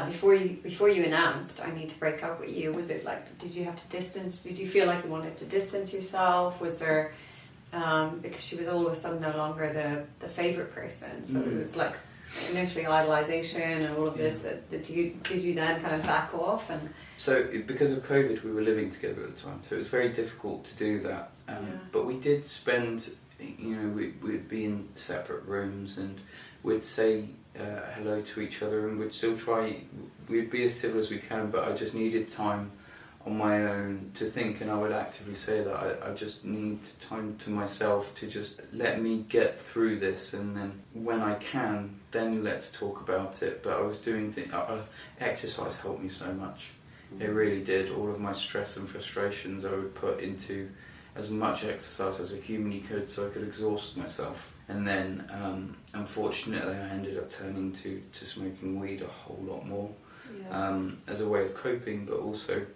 before you announced, I need to break up with you, was it like, did you feel like you wanted to distance yourself? Was there, because she was all of a sudden no longer the favourite person, so it was like initially idolization and all of this, did you then kind of back off? And so because of COVID, we were living together at the time, so it was very difficult to do that, but we did spend, we'd be in separate rooms and we'd say hello to each other, and we'd be as civil as we can, but I just needed time on my own to think, and I would actively say that I just need time to myself to just let me get through this, and then when I can, then let's talk about it. But I was doing exercise helped me so much. It really did. All of my stress and frustrations I would put into as much exercise as I humanly could, so I could exhaust myself. And then unfortunately I ended up turning to smoking weed a whole lot more. As a way of coping, but also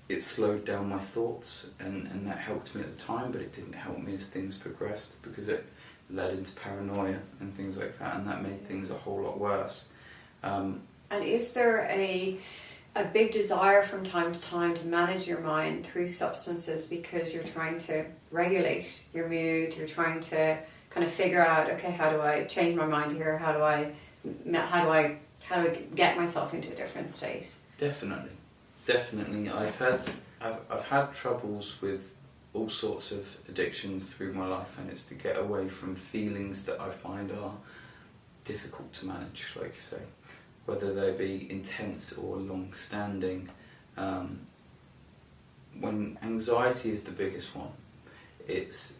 it slowed down my thoughts, and that helped me at the time, but it didn't help me as things progressed, because it led into paranoia and things like that, and that made things a whole lot worse. And is there a big desire from time to time to manage your mind through substances, because you're trying to regulate your mood, you're trying to kind of figure out, okay, how do I change my mind here, how do I get myself into a different state? Definitely. I've had troubles with all sorts of addictions through my life, and it's to get away from feelings that I find are difficult to manage, like you say, whether they be intense or long-standing. When anxiety is the biggest one, it's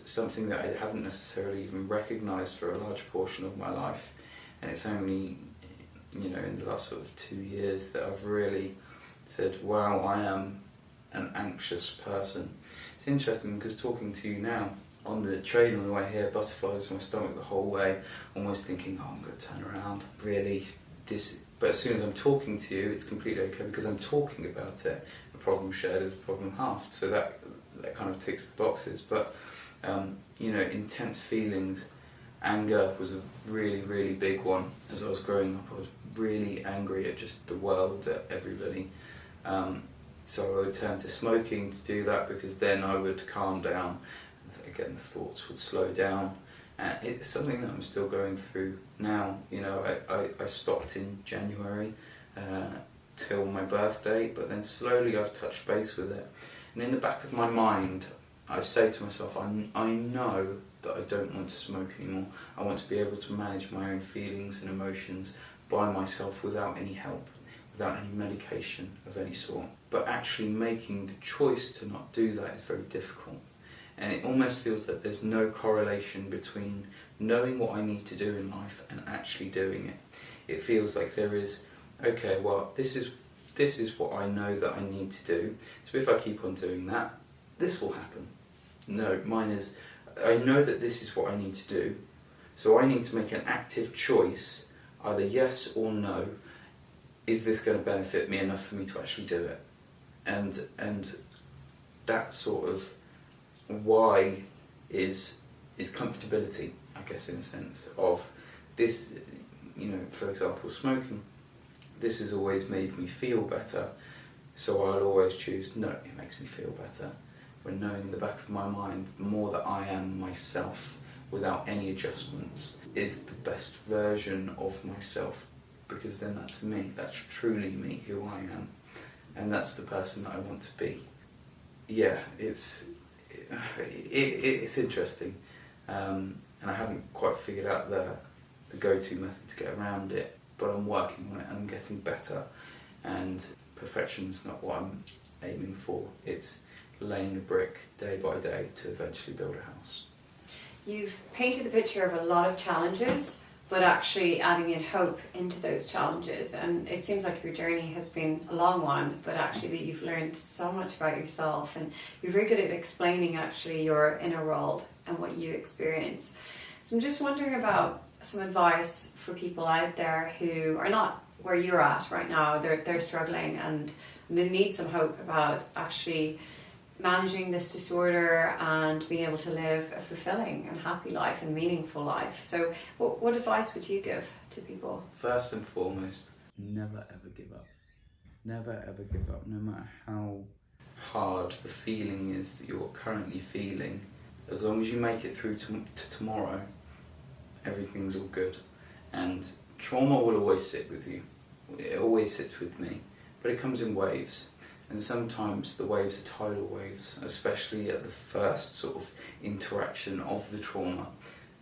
something that I haven't necessarily even recognised for a large portion of my life, and it's only in the last sort of 2 years that I've really said, wow, I am an anxious person. It's interesting because talking to you now on the train on the way here, butterflies in my stomach the whole way, almost thinking, oh, I'm going to turn around, really, but as soon as I'm talking to you, it's completely okay because I'm talking about it. A problem shared is a problem halved, so that kind of ticks the boxes. But intense feelings. Anger was a really, really big one. As I was growing up, I was really angry at just the world, at everybody. So I would turn to smoking to do that, because then I would calm down. Again, the thoughts would slow down. And it's something that I'm still going through now. I stopped in January till my birthday, but then slowly I've touched base with it. And in the back of my mind, I say to myself, I know that I don't want to smoke anymore. I want to be able to manage my own feelings and emotions by myself without any help, without any medication of any sort. But actually making the choice to not do that is very difficult. And it almost feels that there's no correlation between knowing what I need to do in life and actually doing it. It feels like there is, okay, well, this is what I know that I need to do. So if I keep on doing that, this will happen. No, mine is, I know that this is what I need to do, so I need to make an active choice, either yes or no. Is this going to benefit me enough for me to actually do it? And that sort of why is comfortability, I guess, in a sense of this. For example, smoking. This has always made me feel better, so I'll always choose no. It makes me feel better. When knowing in the back of my mind, the more that I am myself without any adjustments is the best version of myself, because then that's me, that's truly me, who I am, and that's the person that I want to be. Yeah, it's interesting, and I haven't quite figured out the go-to method to get around it, but I'm working on it and I'm getting better, and perfection's not what I'm aiming for. It's laying the brick day by day to eventually build a house. You've painted the picture of a lot of challenges, but actually adding in hope into those challenges. And it seems like your journey has been a long one, but actually that you've learned so much about yourself, and you're very good at explaining actually your inner world and what you experience. So I'm just wondering about some advice for people out there who are not where you're at right now. They're struggling and they need some hope about actually managing this disorder and being able to live a fulfilling and happy life and meaningful life. So what advice would you give to people? First and foremost, never ever give up. Never ever give up, no matter how hard the feeling is that you're currently feeling. As long as you make it through to tomorrow, everything's all good. And trauma will always sit with you. It always sits with me, but it comes in waves. And sometimes the waves are tidal waves, especially at the first sort of interaction of the trauma.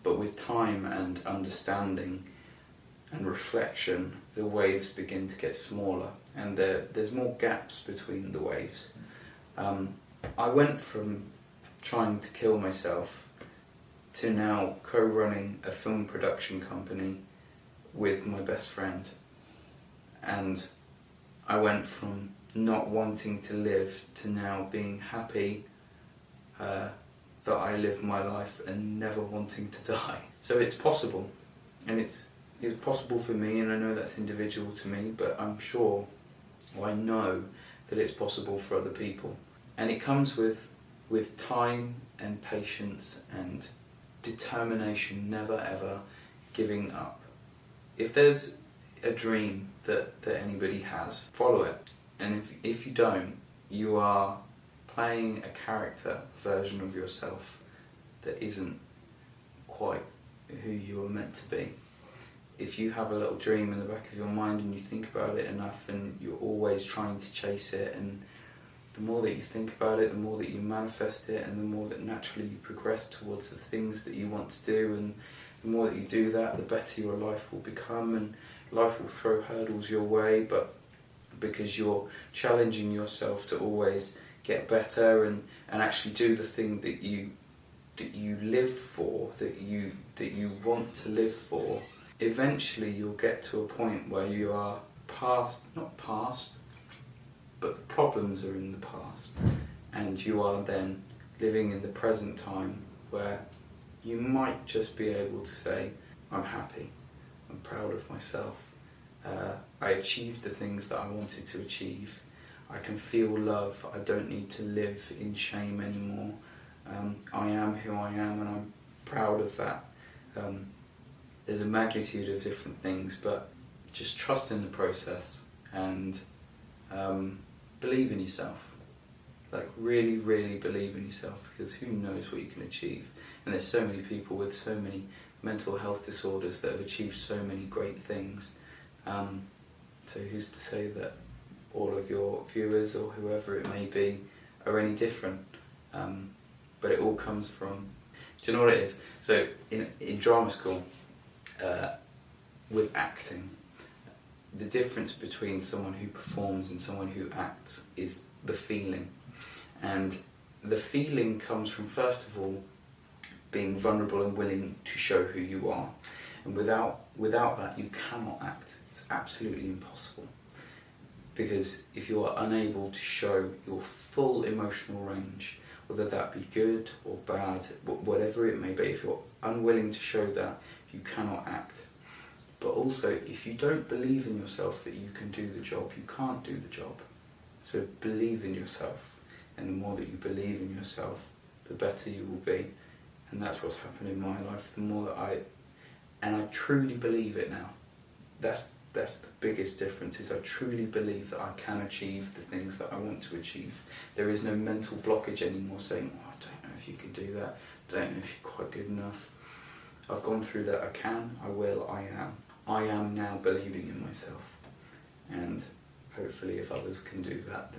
But with time and understanding and reflection, the waves begin to get smaller, and there's more gaps between the waves. I went from trying to kill myself to now co-running a film production company with my best friend. And I went from not wanting to live to now being happy that I live my life and never wanting to die. So it's possible, and it's possible for me, and I know that's individual to me, but I'm sure, or I know that it's possible for other people. And it comes with time and patience and determination, never ever giving up. If there's a dream that anybody has, follow it. And if you don't, you are playing a character version of yourself that isn't quite who you are meant to be. If you have a little dream in the back of your mind and you think about it enough and you're always trying to chase it, and the more that you think about it, the more that you manifest it, and the more that naturally you progress towards the things that you want to do, and the more that you do that, the better your life will become, and life will throw hurdles your way, but because you're challenging yourself to always get better and actually do the thing that you live for, that you want to live for, eventually you'll get to a point where you are not past, but the problems are in the past, and you are then living in the present time where you might just be able to say, I'm happy, I'm proud of myself, I achieved the things that I wanted to achieve, I can feel love, I don't need to live in shame anymore, I am who I am and I'm proud of that. There's a magnitude of different things, but just trust in the process and believe in yourself. Like really, really believe in yourself, because who knows what you can achieve. And there's so many people with so many mental health disorders that have achieved so many great things. So who's to say that all of your viewers or whoever it may be are any different? But it all comes from, do you know what it is? So in drama school, with acting, the difference between someone who performs and someone who acts is the feeling. And the feeling comes from, first of all, being vulnerable and willing to show who you are. And without that, you cannot act. It's absolutely impossible. Because if you are unable to show your full emotional range, whether that be good or bad, whatever it may be, if you're unwilling to show that, you cannot act. But also, if you don't believe in yourself that you can do the job, you can't do the job. So believe in yourself, and the more that you believe in yourself, the better you will be. And that's what's happened in my life. The more that I truly believe it now. That's the biggest difference, is I truly believe that I can achieve the things that I want to achieve. There is no mental blockage anymore saying, oh, I don't know if you can do that, I don't know if you're quite good enough. I've gone through that. I can, I will, I am. I am now believing in myself. And hopefully if others can do that,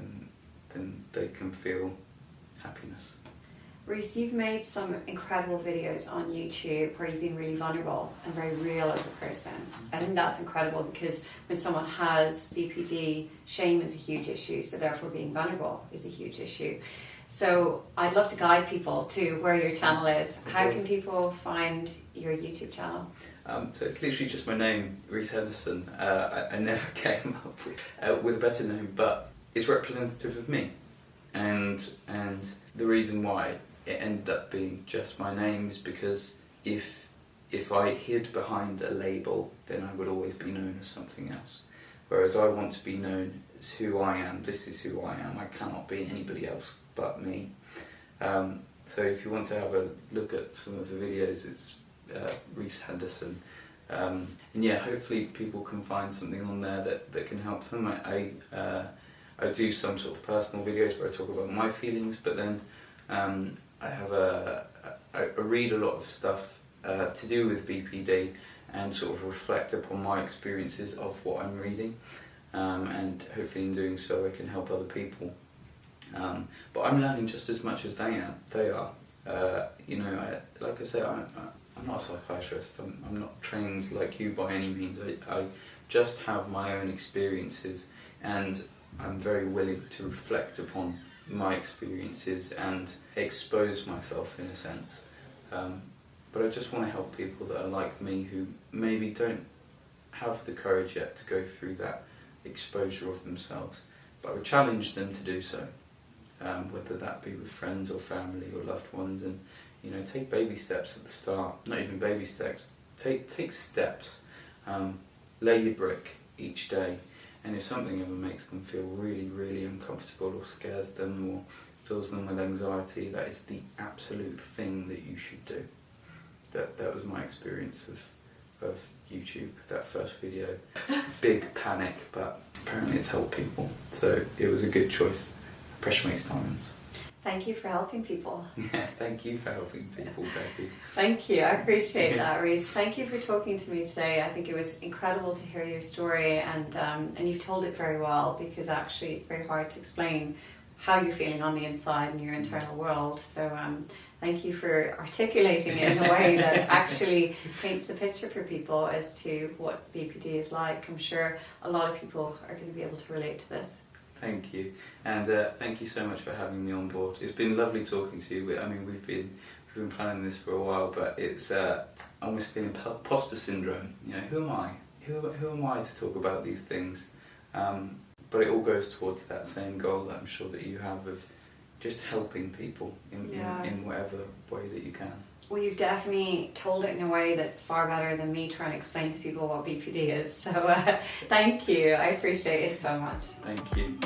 then they can feel happiness. Reece, you've made some incredible videos on YouTube where you've been really vulnerable and very real as a person. I think that's incredible because when someone has BPD, shame is a huge issue, so therefore being vulnerable is a huge issue. So I'd love to guide people to where your channel is. How can people find your YouTube channel? So it's literally just my name, Reece Henderson. I never came up with a better name, but it's representative of me. And the reason why it ended up being just my name is because if I hid behind a label, then I would always be known as something else. Whereas I want to be known as who I am. This is who I am. I cannot be anybody else but me. So if you want to have a look at some of the videos, it's Reece Henderson. And yeah, hopefully people can find something on there that can help them. I do some sort of personal videos where I talk about my feelings, but then I read a lot of stuff to do with BPD and sort of reflect upon my experiences of what I'm reading, and hopefully in doing so I can help other people. But I'm learning just as much as they are. Like I say, I'm not a psychiatrist. I'm not trained like you by any means. I just have my own experiences, and I'm very willing to reflect upon my experiences and expose myself in a sense. But I just want to help people that are like me who maybe don't have the courage yet to go through that exposure of themselves. But I would challenge them to do so, whether that be with friends or family or loved ones, and take baby steps at the start. Not even baby steps. Take steps. Lay your brick each day. And if something ever makes them feel really, really uncomfortable or scares them or fills them with anxiety, that is the absolute thing that you should do. That was my experience of YouTube, that first video. Big panic, but apparently it's helped people. So it was a good choice. Pressure makes diamonds. Thank you for helping people. Yeah, thank you for helping people, Becky. Thank you, I appreciate that, Reece. Thank you for talking to me today. I think it was incredible to hear your story, and you've told it very well, because actually it's very hard to explain how you're feeling on the inside and your internal world. So thank you for articulating it in a way that actually paints the picture for people as to what BPD is like. I'm sure a lot of people are going to be able to relate to this. Thank you, and thank you so much for having me on board. It's been lovely talking to you. I mean, we've been planning this for a while, but it's almost feeling imposter syndrome. Who am I? Who am I to talk about these things? But it all goes towards that same goal that I'm sure that you have of just helping people in whatever way that you can. Well, you've definitely told it in a way that's far better than me trying to explain to people what BPD is. So thank you. I appreciate it so much. Thank you.